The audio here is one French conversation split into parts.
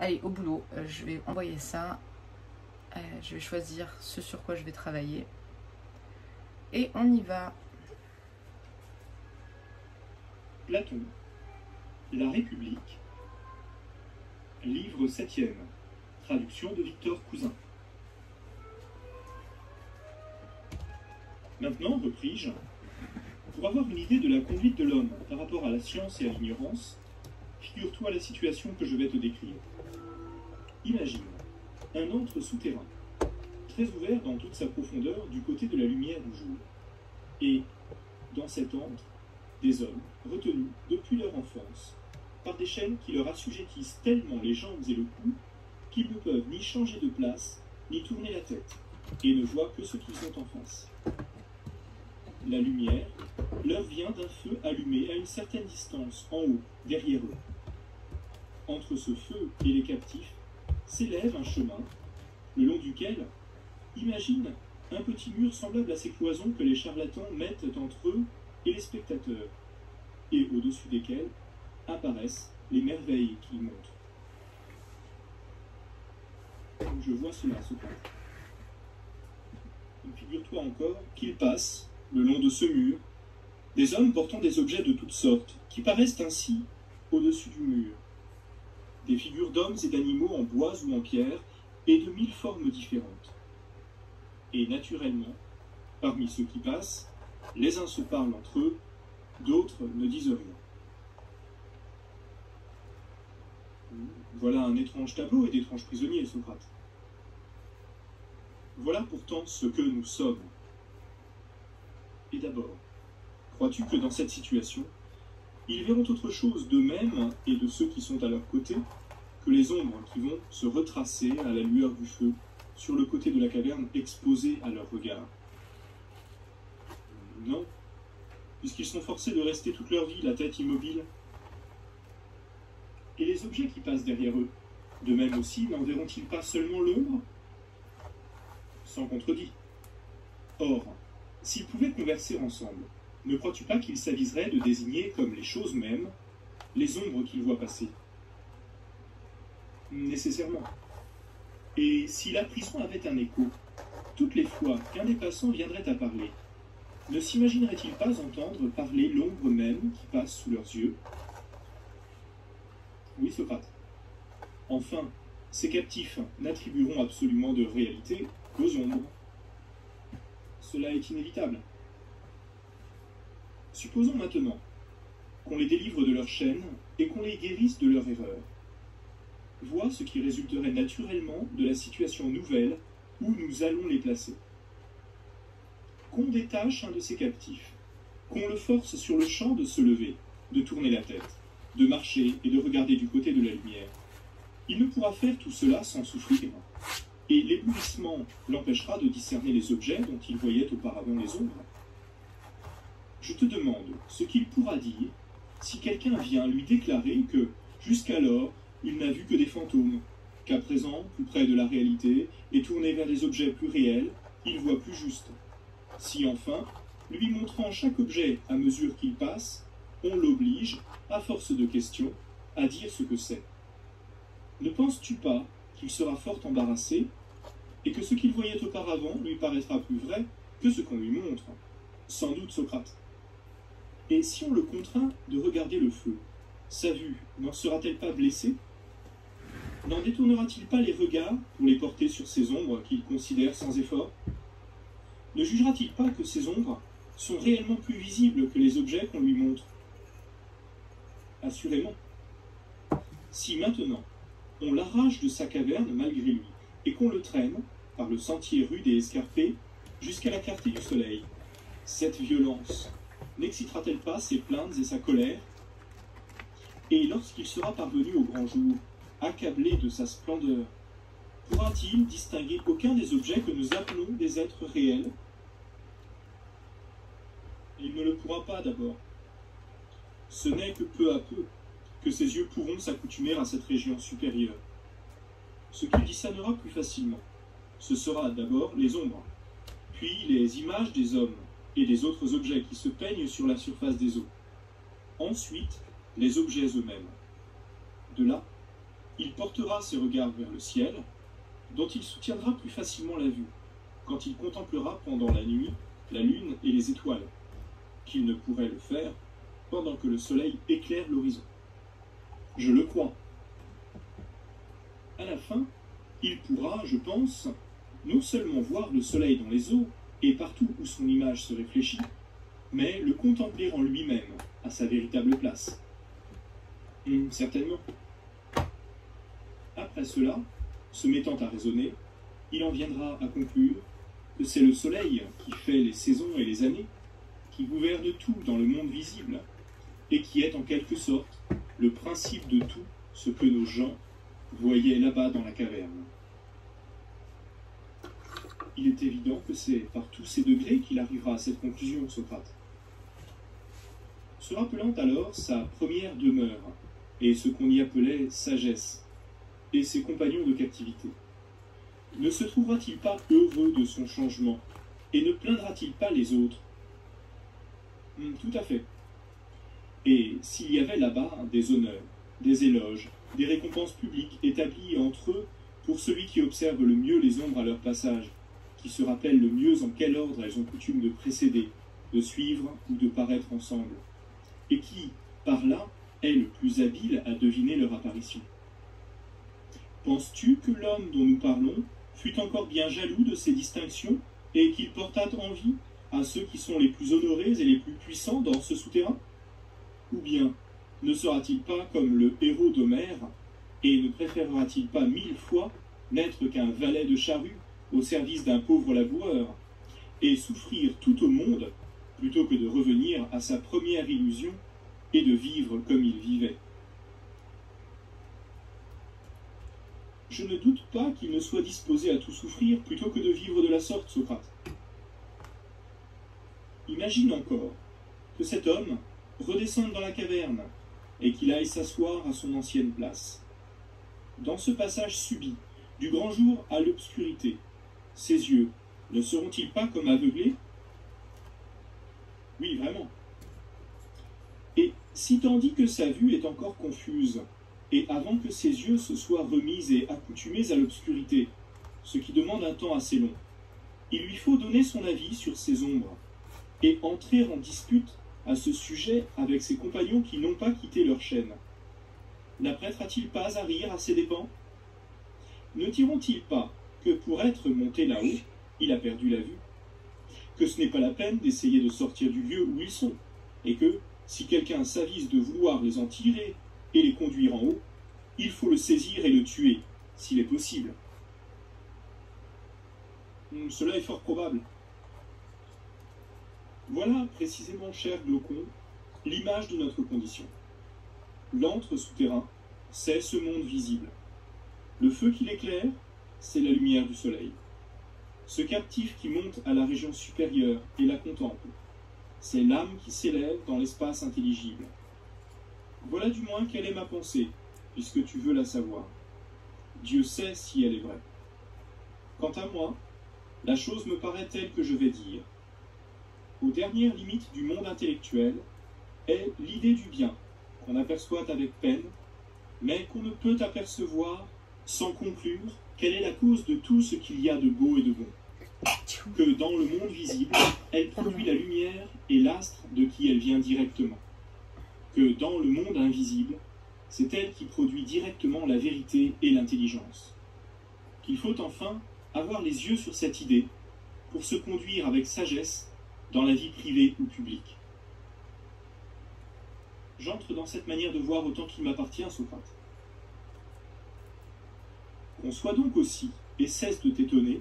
Allez, au boulot, je vais envoyer ça. Je vais choisir ce sur quoi je vais travailler. Et on y va. Platon, La République, livre 7e, traduction de Victor Cousin. Maintenant, repris-je, pour avoir une idée de la conduite de l'homme par rapport à la science et à l'ignorance, figure-toi la situation que je vais te décrire. Imagine un antre souterrain, très ouvert dans toute sa profondeur du côté de la lumière du jour. Et, dans cet antre, des hommes retenus depuis leur enfance par des chaînes qui leur assujettissent tellement les jambes et le cou qu'ils ne peuvent ni changer de place, ni tourner la tête, et ne voient que ce qu'ils ont en face. La lumière leur vient d'un feu allumé à une certaine distance, en haut, derrière eux. Entre ce feu et les captifs s'élève un chemin, le long duquel, imagine un petit mur semblable à ces cloisons que les charlatans mettent entre eux et les spectateurs, et au-dessus desquels apparaissent les merveilles qu'ils montrent. Je vois cela, Socrate. Figure-toi encore qu'il passe, le long de ce mur, des hommes portant des objets de toutes sortes, qui paraissent ainsi au-dessus du mur. Des figures d'hommes et d'animaux en bois ou en pierre, et de 1000 formes différentes. Et naturellement, parmi ceux qui passent, les uns se parlent entre eux, d'autres ne disent rien. Voilà un étrange tableau et d'étranges prisonniers, Socrate. Voilà pourtant ce que nous sommes. Et d'abord, crois-tu que dans cette situation, ils verront autre chose d'eux-mêmes et de ceux qui sont à leur côté que les ombres qui vont se retracer à la lueur du feu sur le côté de la caverne exposée à leur regard? Non, puisqu'ils sont forcés de rester toute leur vie la tête immobile. Et les objets qui passent derrière eux, de même aussi, n'en verront-ils pas seulement l'ombre? Sans contredit. Or, s'ils pouvaient converser ensemble, ne crois-tu pas qu'ils s'aviseraient de désigner comme les choses mêmes les ombres qu'ils voient passer? Nécessairement. Et si la prison avait un écho, toutes les fois qu'un des passants viendrait à parler, ne s'imaginerait-il pas entendre parler l'ombre même qui passe sous leurs yeux? Oui, Socrate. Enfin, ces captifs n'attribueront absolument de réalité qu'aux ombres. Cela est inévitable. Supposons maintenant qu'on les délivre de leur chaîne et qu'on les guérisse de leur erreur. Vois ce qui résulterait naturellement de la situation nouvelle où nous allons les placer. Qu'on détache un de ces captifs, qu'on le force sur le champ de se lever, de tourner la tête, de marcher et de regarder du côté de la lumière. Il ne pourra faire tout cela sans souffrir, et l'éblouissement l'empêchera de discerner les objets dont il voyait auparavant les ombres. Je te demande ce qu'il pourra dire si quelqu'un vient lui déclarer que, jusqu'alors, il n'a vu que des fantômes, qu'à présent, plus près de la réalité, et tourné vers des objets plus réels, il voit plus juste. Si enfin, lui montrant chaque objet à mesure qu'il passe, on l'oblige, à force de questions, à dire ce que c'est. Ne penses-tu pas qu'il sera fort embarrassé, et que ce qu'il voyait auparavant lui paraîtra plus vrai que ce qu'on lui montre? Sans doute, Socrate. Et si on le contraint de regarder le feu, sa vue n'en sera-t-elle pas blessée? N'en détournera-t-il pas les regards pour les porter sur ces ombres qu'il considère sans effort? Ne jugera-t-il pas que ces ombres sont réellement plus visibles que les objets qu'on lui montre? Assurément. Si maintenant on l'arrache de sa caverne malgré lui, et qu'on le traîne, par le sentier rude et escarpé, jusqu'à la clarté du soleil, cette violence n'excitera-t-elle pas ses plaintes et sa colère? Et lorsqu'il sera parvenu au grand jour, accablé de sa splendeur, pourra-t-il distinguer aucun des objets que nous appelons des êtres réels? Il ne le pourra pas d'abord. Ce n'est que peu à peu que ses yeux pourront s'accoutumer à cette région supérieure. Ce qu'il discernera plus facilement, ce sera d'abord les ombres, puis les images des hommes et des autres objets qui se peignent sur la surface des eaux. Ensuite, les objets eux-mêmes. De là, Il portera ses regards vers le ciel, dont il soutiendra plus facilement la vue, quand il contemplera pendant la nuit la lune et les étoiles, qu'il ne pourrait le faire pendant que le soleil éclaire l'horizon. Je le crois. À la fin, il pourra, je pense, non seulement voir le soleil dans les eaux et partout où son image se réfléchit, mais le contempler en lui-même, à sa véritable place. Certainement. Après cela, se mettant à raisonner, il en viendra à conclure que c'est le soleil qui fait les saisons et les années, qui gouverne tout dans le monde visible, et qui est en quelque sorte le principe de tout ce que nos gens voyaient là-bas dans la caverne. Il est évident que c'est par tous ces degrés qu'il arrivera à cette conclusion, Socrate. Se rappelant alors sa première demeure, et ce qu'on y appelait sagesse, et ses compagnons de captivité, ne se trouvera-t-il pas heureux de son changement, et ne plaindra-t-il pas les autres? Tout à fait. Et s'il y avait là-bas des honneurs, des éloges, des récompenses publiques établies entre eux pour celui qui observe le mieux les ombres à leur passage, qui se rappelle le mieux en quel ordre elles ont coutume de précéder, de suivre ou de paraître ensemble, et qui, par là, est le plus habile à deviner leur apparition. Penses-tu que l'homme dont nous parlons fut encore bien jaloux de ces distinctions et qu'il portât envie à ceux qui sont les plus honorés et les plus puissants dans ce souterrain? Ou bien ne sera-t-il pas comme le héros d'Homère et ne préférera-t-il pas 1000 fois n'être qu'un valet de charrue au service d'un pauvre laboureur et souffrir tout au monde plutôt que de revenir à sa première illusion et de vivre comme il vivait? Je ne doute pas qu'il ne soit disposé à tout souffrir plutôt que de vivre de la sorte, Socrate. Imagine encore que cet homme redescende dans la caverne et qu'il aille s'asseoir à son ancienne place. Dans ce passage subit, du grand jour à l'obscurité, ses yeux ne seront-ils pas comme aveuglés? Oui, vraiment. Et si tandis que sa vue est encore confuse, et avant que ses yeux se soient remis et accoutumés à l'obscurité, ce qui demande un temps assez long, il lui faut donner son avis sur ces ombres, et entrer en dispute à ce sujet avec ses compagnons qui n'ont pas quitté leur chaîne. N'apprêtera-t-il pas à rire à ses dépens? Ne diront-ils pas que pour être monté là-haut, il a perdu la vue? Que ce n'est pas la peine d'essayer de sortir du lieu où ils sont, et que, si quelqu'un s'avise de vouloir les en tirer et les conduire en haut, il faut le saisir et le tuer, s'il est possible. Cela est fort probable. Voilà précisément, cher Glaucon, l'image de notre condition. L'antre souterrain, c'est ce monde visible. Le feu qui l'éclaire, c'est la lumière du soleil. Ce captif qui monte à la région supérieure et la contemple, c'est l'âme qui s'élève dans l'espace intelligible. Voilà du moins quelle est ma pensée, puisque tu veux la savoir. Dieu sait si elle est vraie. Quant à moi, la chose me paraît telle que je vais dire. Aux dernières limites du monde intellectuel est l'idée du bien, qu'on aperçoit avec peine, mais qu'on ne peut apercevoir sans conclure quelle est la cause de tout ce qu'il y a de beau et de bon. Que dans le monde visible, elle produit la lumière et l'astre de qui elle vient directement. Que dans le monde invisible, c'est elle qui produit directement la vérité et l'intelligence. Qu'il faut enfin avoir les yeux sur cette idée pour se conduire avec sagesse dans la vie privée ou publique. J'entre dans cette manière de voir autant qu'il m'appartient, Socrate. Qu'on soit donc aussi, et cesse de t'étonner,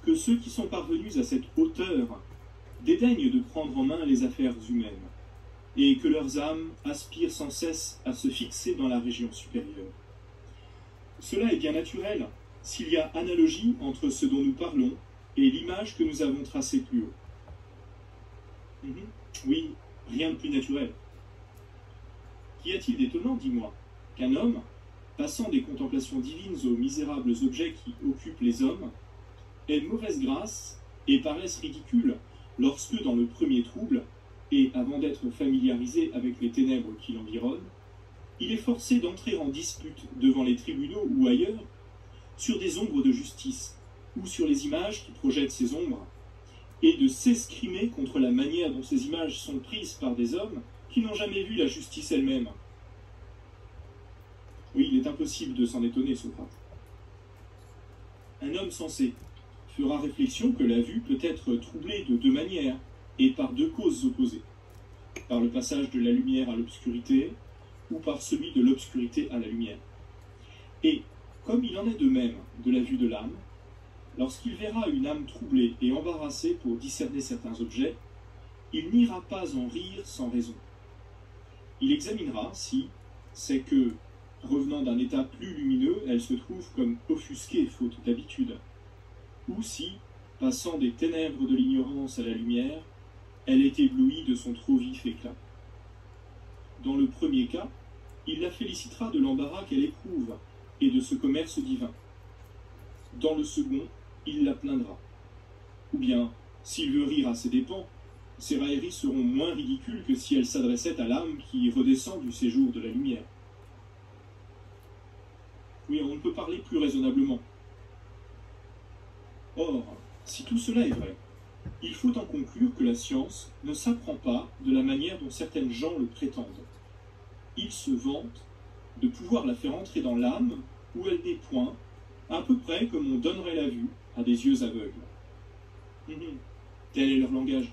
que ceux qui sont parvenus à cette hauteur dédaignent de prendre en main les affaires humaines, et que leurs âmes aspirent sans cesse à se fixer dans la région supérieure. Cela est bien naturel, s'il y a analogie entre ce dont nous parlons et l'image que nous avons tracée plus haut. Oui, rien de plus naturel. Qu'y a-t-il d'étonnant, dis-moi, qu'un homme, passant des contemplations divines aux misérables objets qui occupent les hommes, ait mauvaise grâce et paraisse ridicule lorsque, dans le premier trouble, et avant d'être familiarisé avec les ténèbres qui l'environnent, il est forcé d'entrer en dispute devant les tribunaux ou ailleurs sur des ombres de justice ou sur les images qui projettent ces ombres, et de s'escrimer contre la manière dont ces images sont prises par des hommes qui n'ont jamais vu la justice elle-même. Oui, il est impossible de s'en étonner, Socrate. Un homme sensé fera réflexion que la vue peut être troublée de deux manières et par deux causes opposées, par le passage de la lumière à l'obscurité ou par celui de l'obscurité à la lumière. Et, comme il en est de même de la vue de l'âme, lorsqu'il verra une âme troublée et embarrassée pour discerner certains objets, il n'ira pas en rire sans raison. Il examinera si c'est que, revenant d'un état plus lumineux, elle se trouve comme offusquée faute d'habitude, ou si, passant des ténèbres de l'ignorance à la lumière, elle est éblouie de son trop vif éclat. Dans le premier cas, il la félicitera de l'embarras qu'elle éprouve et de ce commerce divin. Dans le second, il la plaindra. Ou bien, s'il veut rire à ses dépens, ses railleries seront moins ridicules que si elles s'adressaient à l'âme qui redescend du séjour de la lumière. Oui, on ne peut parler plus raisonnablement. Or, si tout cela est vrai, il faut en conclure que la science ne s'apprend pas de la manière dont certaines gens le prétendent. Ils se vantent de pouvoir la faire entrer dans l'âme où elle n'est point, à peu près comme on donnerait la vue à des yeux aveugles. Tel est leur langage.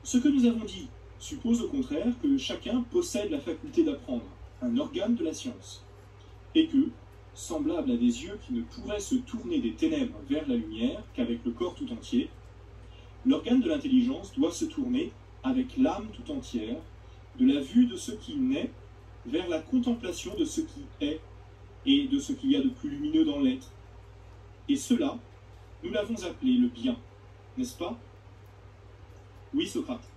Ce que nous avons dit suppose au contraire que chacun possède la faculté d'apprendre, un organe de la science, et que, semblable à des yeux qui ne pourraient se tourner des ténèbres vers la lumière qu'avec le corps tout entier, l'organe de l'intelligence doit se tourner avec l'âme tout entière, de la vue de ce qui naît vers la contemplation de ce qui est et de ce qu'il y a de plus lumineux dans l'être. Et cela, nous l'avons appelé le bien, n'est-ce pas? Oui, Socrate.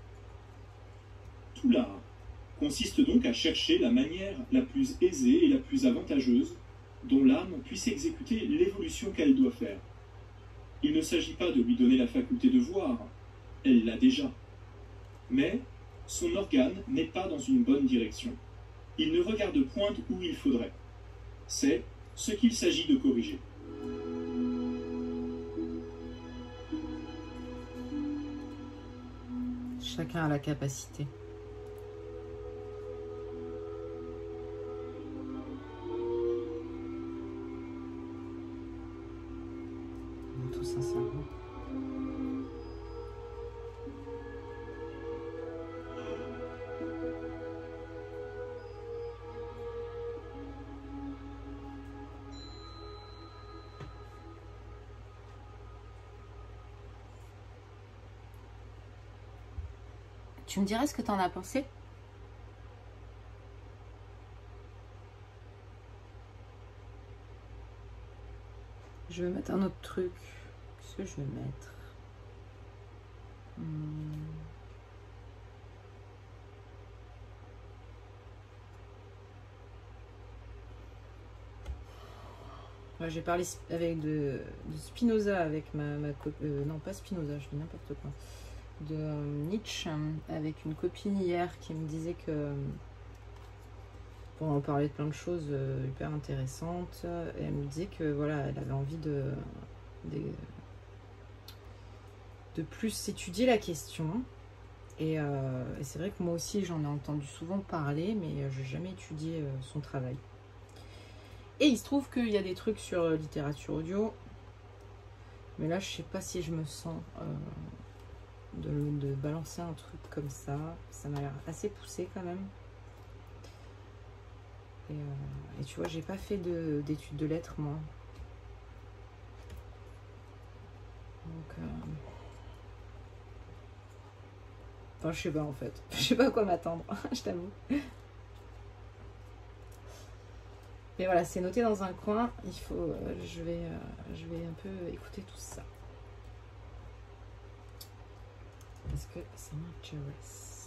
Tout l'art consiste donc à chercher la manière la plus aisée et la plus avantageuse dont l'âme puisse exécuter l'évolution qu'elle doit faire. Il ne s'agit pas de lui donner la faculté de voir, elle l'a déjà. Mais son organe n'est pas dans une bonne direction. Il ne regarde point où il faudrait. C'est ce qu'il s'agit de corriger. Chacun a la capacité. Tout sincèrement. Tu me dirais ce que tu en as pensé? Je vais mettre un autre truc. Qu'est-ce que je vais mettre? Ouais, j'ai parlé avec de Spinoza avec ma copine. Non, pas Spinoza, je dis n'importe quoi. De Nietzsche avec une copine hier qui me disait que on parlait de plein de choses hyper intéressantes et elle me disait que voilà, elle avait envie de plus étudier la question et c'est vrai que moi aussi j'en ai entendu souvent parler mais je n'ai jamais étudié son travail et il se trouve qu'il y a des trucs sur littérature audio mais là je sais pas si je me sens de balancer un truc comme ça m'a l'air assez poussé quand même et tu vois j'ai pas fait d'études de lettres moi donc enfin je sais pas en fait je sais pas à quoi m'attendre je t'avoue mais voilà c'est noté dans un coin il faut je vais un peu écouter tout ça parce que ça m'intéresse.